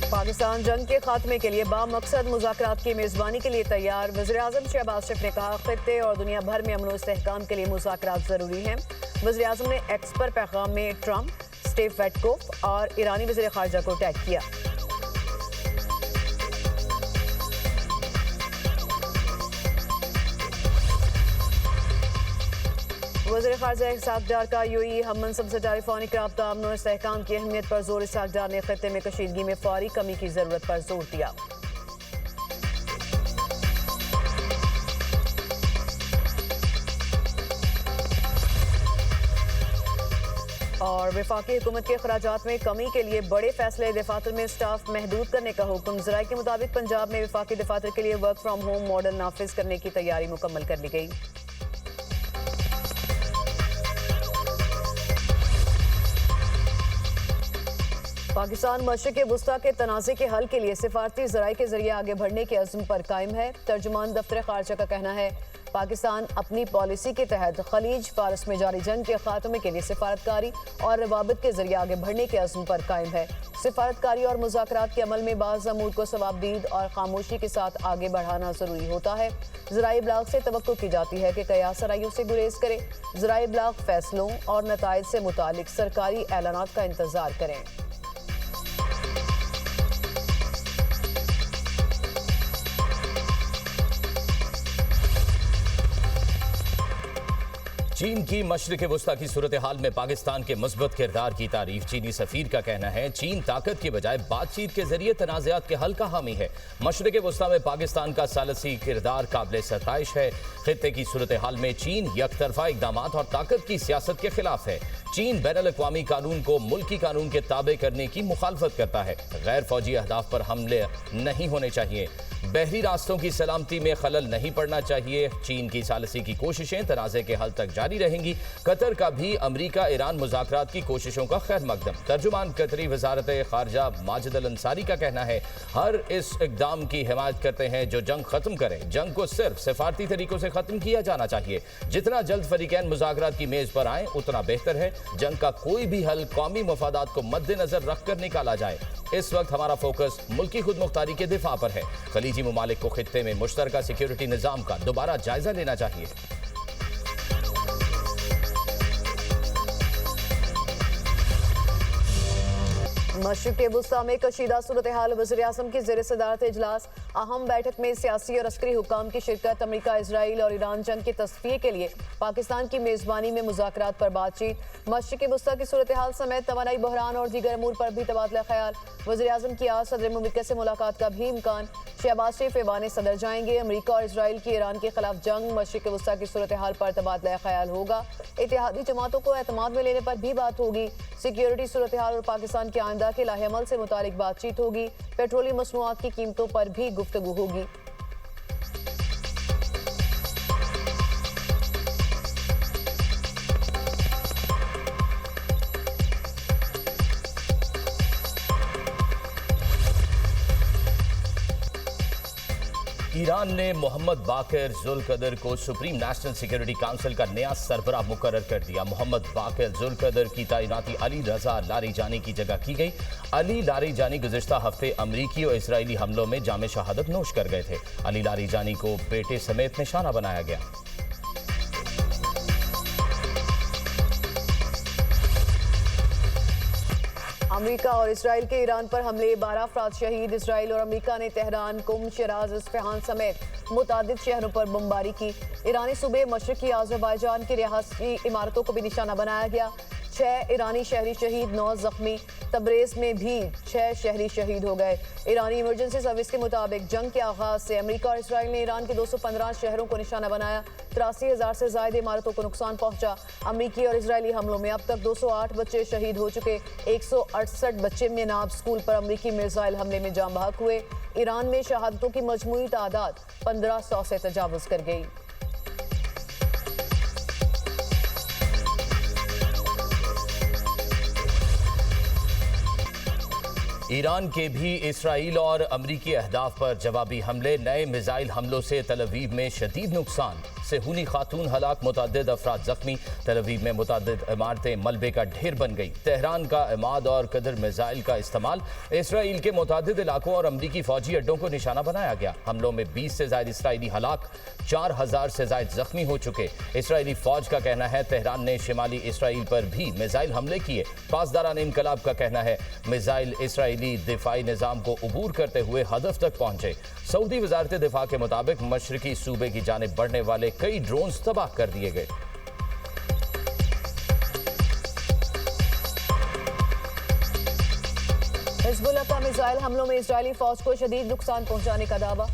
पाकिस्तान जंग के खात्मे के लिए बामकसद मुज़ाकरात की मेज़बानी के लिए तैयार। वज़ीर-ए-आज़म शहबाज शरीफ ने कहा, खित्ते और दुनिया भर में अमन और इस्तेहकाम के लिए मुज़ाकरात ज़रूरी हैं। वज़ीर-ए-आज़म ने एक्स पर पैगाम में ट्रंप, स्टीव विटकोफ और ईरानी वज़ीर ख़ारजा को टैग किया। वज़ीर ख़ारजा इसहाक़ डार का यूएई हम मनसब से टेलीफोनिक रब्ता। अमन और इस्तेहकाम की अहमियत पर जोर। इसहाक़ डार ने खित्ते में कशीदगी में फौरी कमी की ज़रूरत पर जोर दिया। और वफाकी हुकूमत के अखराजात में कमी के लिए बड़े फैसले। दफातर में स्टाफ महदूद करने का हुक्म। ज़राए के मुताबिक पंजाब में वफाकी दफातर के लिए वर्क फ्राम होम मॉडल नाफिज करने की तैयारी मुकम्मल कर ली गई। पाकिस्तान मशरिक़ वुस्ता के तनाज़े के हल के लिए सिफारती ज़राए के जरिए आगे बढ़ने के अज़्म पर कायम है। तर्जुमान दफ्तर ख़ारजा का कहना है, पाकिस्तान अपनी पॉलिसी के तहत खलीज फारस में जारी जंग के खात्मे के लिए सिफारतकारी और रवाबित के जरिए आगे बढ़ने के अज़्म पर कायम है। सिफारतकारी और मुज़ाकरात के अमल में बाज़ अमूर को सवाबदीद और खामोशी के साथ आगे बढ़ाना ज़रूरी होता है। ज़राए इब्लाग से तवक्को की जाती है कि कयास सराइयों से गुरेज करें। ज़राए इब्लाग फैसलों और नताइज से मुतालिक सरकारी ऐलानात का इंतज़ार करें। चीन की मशरिक़ वुस्ता की सूरत हाल में पाकिस्तान के मुस्बत किरदार की तारीफ। चीनी सफीर का कहना है, चीन ताकत की बजाय बातचीत के जरिए तनाज़ात के हल का हामी है। मशरिक़ वुस्ता में पाकिस्तान का सालसी किरदार काबिल सताइश है। खित्ते की सूरत हाल में चीन यकतरफा इक़दाम और ताकत की सियासत के खिलाफ है। चीन बैनुल-अक़वामी कानून को मुल्की कानून के ताबे करने की मुखालफत करता है। गैर फौजी अहदाफ पर हमले नहीं होने चाहिए। बहरी रास्तों की सलामती में खलल नहीं पड़ना चाहिए। चीन की सालसी की कोशिशें तनाज़े के हल तक जारी रहेंगी। कतर का भी अमरीका ईरान मुज़ाकरात की कोशिशों का खैर मकदम। तर्जुमान कतरी वज़ारत ख़ारजा माजिद अल अंसारी का कहना है, हर इस इक़दाम की हिमायत करते हैं जो जंग ख़त्म करे। जंग को सिर्फ सिफारती तरीकों से ख़त्म किया जाना चाहिए। जितना जल्द फ़रीक़ैन मुज़ाकरात की मेज़ पर आएँ उतना बेहतर है। जंग का कोई भी हल कौमी मफादात को मद्देनजर रखकर निकाला जाए। इस वक्त हमारा फोकस मुल्की खुद मुख्तारी के दिफा पर है। खलीजी ममालिक को खित्ते में मुश्तरका सिक्योरिटी निज़ाम का दोबारा जायजा लेना चाहिए। मशरिक़ वुस्ता में कशीदा सूरत हाल। वज़ीर-ए-आज़म की ज़ेर सदारत इजलास। अहम बैठक में सियासी और अस्करी हुकाम की शिरकत। अमरीका, इजराइल और ईरान जंग के तस्फिये के लिए पाकिस्तान की मेज़बानी में मुज़ाकरात पर बातचीत। मशरिक़ वुस्ता की सूरत हाल समेत तवानाई बहरान और दीगर अमूर पर भी तबादला ख्याल। वज़ीर-ए-आज़म की आज सदर मुमलिकत से मुलाकात का भी इम्कान। शहबाज शरीफ ऐवान सदर जाएंगे। अमरीका और इजराइल की ईरान के खिलाफ जंग। मशरिक़ वुस्ता की सूरत हाल पर तबादला ख्याल होगा। इत्तेहादी जमातों को एतमाद में लेने पर भी बात होगी। सिक्योरिटी सूरत हाल और पाकिस्तान के आइंदा के लाहेअमल से मुतालिक बातचीत होगी। पेट्रोलियम मसनूआत की कीमतों पर भी गुफ्तगू होगी। ईरान ने मोहम्मद बाकर जुल्कदर को सुप्रीम नेशनल सिक्योरिटी काउंसिल का नया सरबराह मुकर्रर कर दिया। मोहम्मद बाकर जुल्कदर की तैनाती अली रजा लारीजानी की जगह की गई। अली लारीजानी गुज़िश्ता हफ्ते अमरीकी और इसराइली हमलों में जामे शहादत नोश कर गए थे। अली लारीजानी को बेटे समेत निशाना बनाया गया। अमरीका और इसराइल के ईरान पर हमले, 12 अफराद शहीद। इसराइल और अमरीका ने तेहरान, कुम, शिराज, इस्फहान समेत मुतादिद शहरों पर बमबारी की। ईरानी सूबे मशरिकी आज़रबाईजान की रिहायशी इमारतों को भी निशाना बनाया गया। 6 ईरानी शहरी शहीद, 9 जख्मी। तबरेज़ में भी 6 शहरी शहीद हो गए। ईरानी इमरजेंसी सर्विस के मुताबिक जंग के आगाज से अमरीका और इसराइल ने ईरान के 215 शहरों को निशाना बनाया। 83,000 से ज़ायद इमारतों को नुकसान पहुंचा। अमरीकी और इसराइली हमलों में अब तक 208 बच्चे शहीद हो चुके। 168 बच्चे मेनाब स्कूल पर अमरीकी मिसाइल हमले में जाँ बहक हुए। ईरान में शहादतों की मजमूई तादाद 1500 से तजावुज़ कर गई। ईरान के भी इसराइल और अमरीकी अहदाफ पर जवाबी हमले। नए मिसाइल हमलों से तल अवीव में शदीद नुकसान। सेहूनी खातून हलाक, मुतअद्दिद अफराद जख्मी। तल अवीव में मुतअद्दिद इमारतें मलबे का ढेर बन गई। तेहरान का इमाद और कदर मिसाइल का इस्तेमाल। इसराइल के मुतअद्दिद इलाकों और अमरीकी फौजी अड्डों को निशाना बनाया गया। हमलों में 20 से ज्यादा इसराइली हलाक, 4000 से ज्यादा जख्मी हो चुके। इसराइली फौज का कहना है तेहरान ने शिमाली इसराइल पर भी मिसाइल हमले किए। पासदारान इनकलाब का कहना है मिसाइल इसराइली दिफाई निजाम को अबूर करते हुए हदफ तक पहुंचे। सऊदी वजारत दिफा के मुताबिक मशरकी सूबे की जानिब बढ़ने वाले कई ड्रोन्स तबाह कर दिए गए। हिजबुल्लाह का मिसाइल हमलों में इजरायली फौज को शदीद नुकसान पहुंचाने का दावा।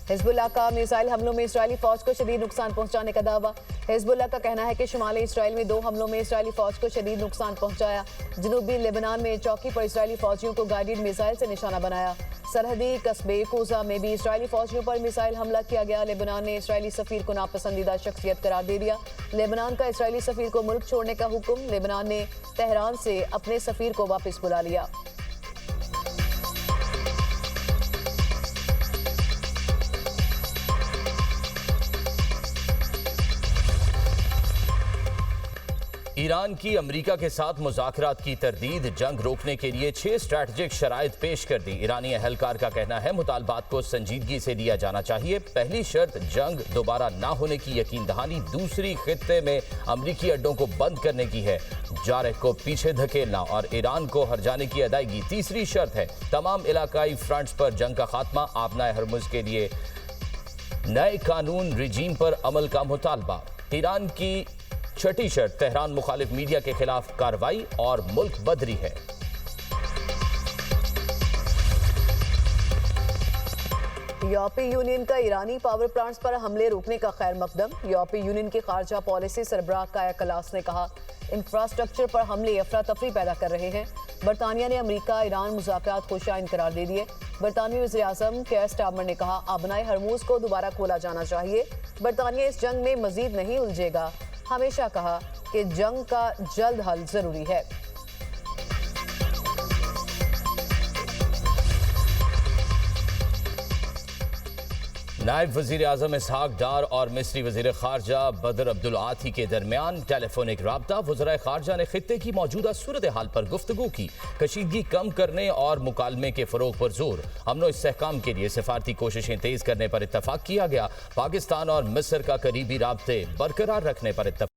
हिजबुल्लाह का मिसाइल हमलों में इजरायली फौज को शदीद नुकसान पहुंचाने का दावा। हिजबुल्लाह का कहना है कि शुमाली इसराइल में 2 हमलों में इजरायली फौज को शदीद नुकसान पहुंचाया। जनूबी लेबनान में चौकी पर इजरायली फौजियों को गाइडेड मिसाइल से निशाना बनाया। सरहदी कस्बे कोजा में भी इजरायली फौजियों पर मिसाइल हमला किया गया। लेबनान ने इजरायली सफीर को नापसंदीदा शख्सियत करार दे दिया। लेबनान का इजरायली सफीर को मुल्क छोड़ने का हुक्म। लेबनान ने तेहरान से अपने सफीर को वापस बुला लिया। ईरान की अमरीका के साथ मुज़ाकरात की तरदीद। जंग रोकने के लिए 6 स्ट्रैटेजिक शराइत पेश कर दी। ईरानी अहलकार का कहना है मुतालबात को संजीदगी से लिया जाना चाहिए। पहली शर्त जंग दोबारा ना होने की यकीन दहानी। दूसरी खित्ते में अमरीकी अड्डों को बंद करने की है। जारह को पीछे धकेलना और ईरान को हर्जाने की अदायगी तीसरी शर्त है। तमाम इलाकाई फ्रंट्स पर जंग का खात्मा। आबनाए हरमुज के लिए नए कानून रिजीम पर अमल का मुतालबा। ईरान की छठी शर्त तेहरान मुखालिफ मीडिया के खिलाफ कार्रवाई और मुल्क बदरी है। यूरोपीय यूनियन का ईरानी पावर प्लांट्स पर हमले रोकने का खैर मकदम। यूरोपीय यूनियन के खारजा पॉलिसी सरबराह काया कलास ने कहा इंफ्रास्ट्रक्चर पर हमले अफरा तफरी पैदा कर रहे हैं। बरतानिया ने अमरीका ईरान मुज़ाकरात को शाइन करार दे दिए। बरतानवी वज़ीर आज़म केयर स्टारमर ने कहा आबनाए हरमुज को दोबारा खोला जाना चाहिए। बरतानिया इस जंग में मजीद नहीं उलझेगा। हमेशा कहा कि जंग का जल्द हल जरूरी है। नायब वजीर आजम इसहाक डार और मिस्री वजीर खारजा बदर अब्दुल आती के दरमियान टेलीफोनिक राब्ता। वज़राए खारजा ने खित्ते की मौजूदा सूरत हाल पर गुफ्तगू की। कशीदगी कम करने और मुकालमे के फरोग पर जोर। अमनो इस्तेहकाम के लिए सिफारती कोशिशें तेज करने पर इत्तफाक किया गया। पाकिस्तान और मिस्र का करीबी राब्ते बरकरार रखने पर इत्तफाक।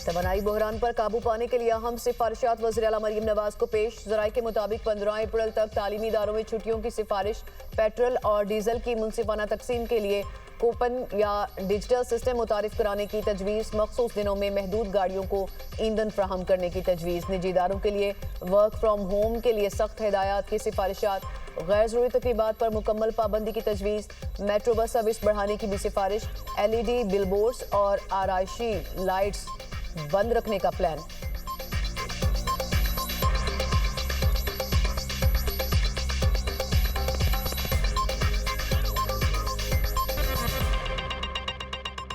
तवानाई बहरान पर काबू पाने के लिए अहम सिफारिशात वज़ीर आला मरीम नवाज को पेश। ज़राए के मुताबिक 15 अप्रैल तक तालीमी इदारों में छुट्टियों की सिफारिश। पेट्रोल और डीजल की मुनसिफाना तकसीम के लिए कूपन या डिजिटल सिस्टम मुतारिफ कराने की तजवीज़। मखसूस दिनों में महदूद गाड़ियों को ईंधन फ्राहम करने की तजवीज़। निजी इदारों के लिए वर्क फ्राम होम के लिए सख्त हिदायत की सिफारिशात। गैर ज़रूरी तकरीबात पर मुकम्मल पाबंदी की तजवीज़। मेट्रो बस सर्विस बढ़ाने की भी सिफारिश। LED बिलबोर्ड्स और आराइशी लाइट्स बंद रखने का प्लान।